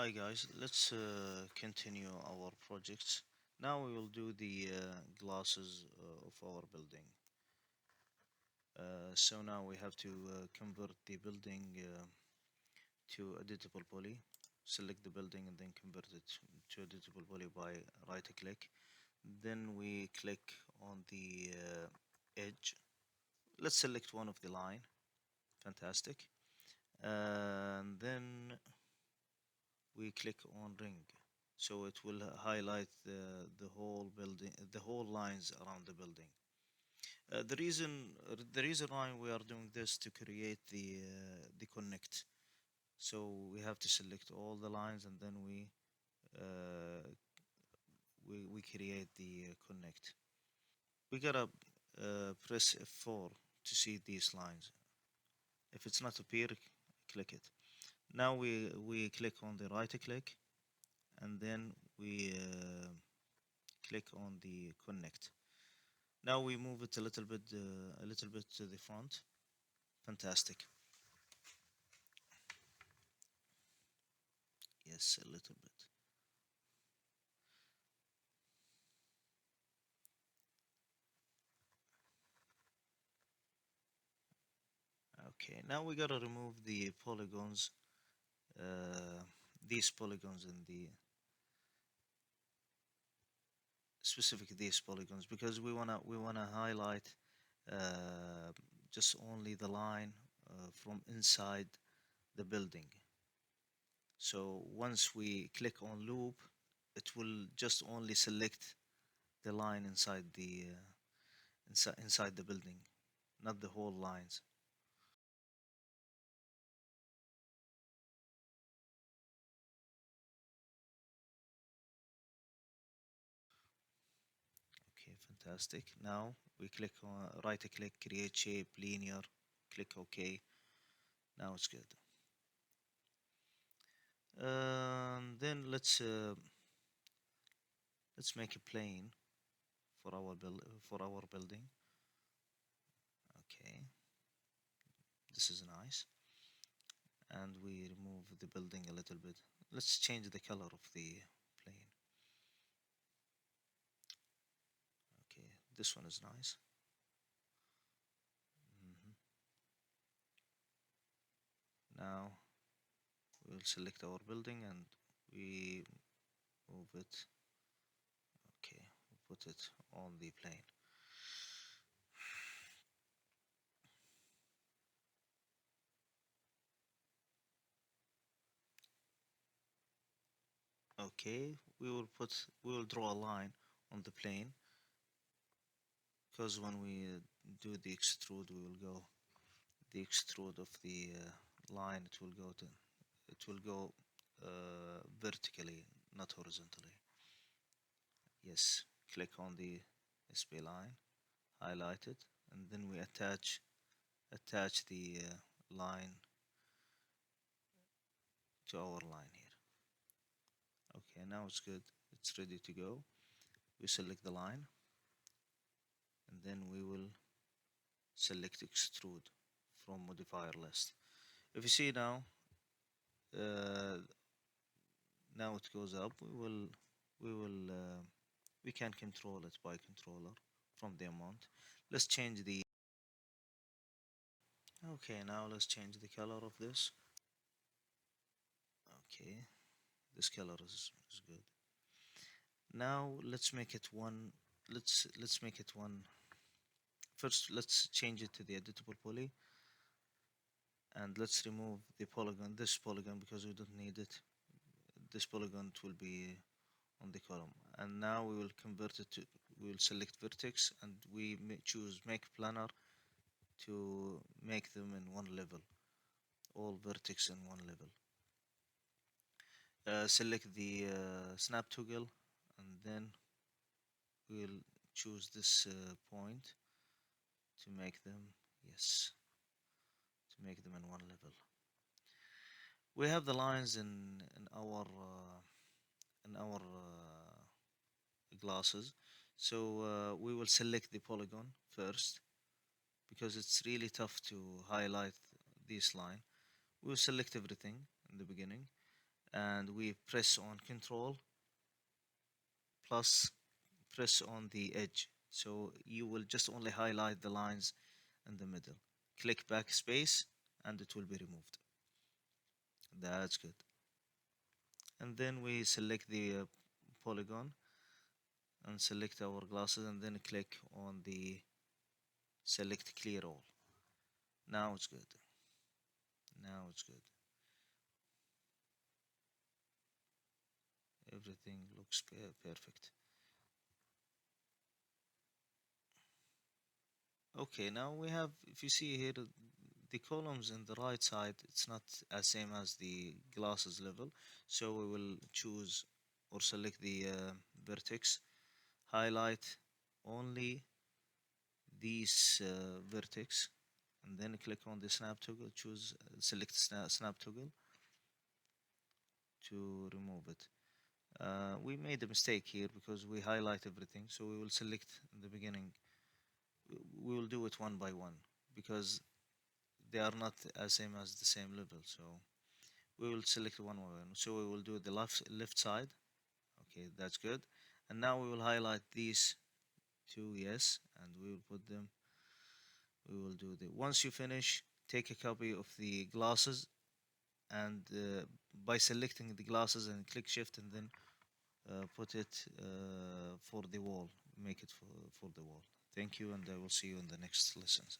Hi guys, let's continue our projects. Now we will do the glasses of our building. So now we have to convert the building to editable poly. Select the building and then convert it to editable poly by right click. Then we click on the edge. Let's select one of the line. Fantastic. And then we click on ring, so it will highlight the whole building, the whole lines around the building. The reason why we are doing this to create the connect. So we have to select all the lines and then uh, we create the connect. We gotta press F4 to see these lines. If it's not appear, click it. Now we click on the right click and then we click on the connect. Now we move it a little bit to the front. Fantastic. Yes, a little bit. Okay, now we gotta remove the polygons, uh, these polygons in the specific these polygons because we wanna highlight uh, just only the line from inside the building. So once we click on loop, it will just only select the line inside the building, not the whole lines. Okay, fantastic. Now we click on right click, create shape, linear, click OK. Now it's good. Then let's make a plane for our building. Okay, this is nice. And we remove the building a little bit. Let's change the color of the plane. Okay, this one is nice. Mhm. Now we'll select our building and we move it. Okay, we'll put it on the plane. Okay, we will draw a line on the plane because when we do the extrude, we will go the extrude of the line. It will go vertically, not horizontally. Yes, click on the SP line, highlight it, and then we attach the line to our line here. Okay, now it's good. It's ready to go. We select the line, and then we will select extrude from modifier list. If you see now, uh, now it goes up. We can control it by controller from the amount. Let's change the. Okay, now let's change the color of this. Okay, this color is good. Now let's make it one. Let's make it one. First, let's change it to the editable poly, and let's remove the polygon. This polygon because we don't need it. This polygon it will be on the column, and now we will convert it to. We will select vertex, and we choose make planar to make them in one level. All vertex in one level. Select the snap toggle, and then we'll choose this point to make them, yes, to make them in one level. We have the lines in our glasses, so we will select the polygon first because it's really tough to highlight this line. We'll select everything in the beginning, and we press on control plus press on the edge. So you will just only highlight the lines in the middle. Click backspace and it will be removed. That's good. And then we select the polygon and select our glasses and then click on the select clear all. Now it's good. Now it's good. Everything looks perfect. Okay, now we have, if you see here, the columns in the right side, it's not as same as the glasses level. So we will choose or select the vertex, highlight only these vertex, and then click on the snap toggle, choose select snap toggle to remove it. We made a mistake here because we highlight everything, so we will select in the beginning. We will do it one by one because they are not as same as the same level. So we will select one by one. So we will do the left side. Okay, that's good. And now we will highlight these two, yes, and we will put them. We will do the once you finish, take a copy of the glasses and by selecting the glasses and click shift and then put it for the wall, make it for the wall. Thank you, and I will see you in the next lessons.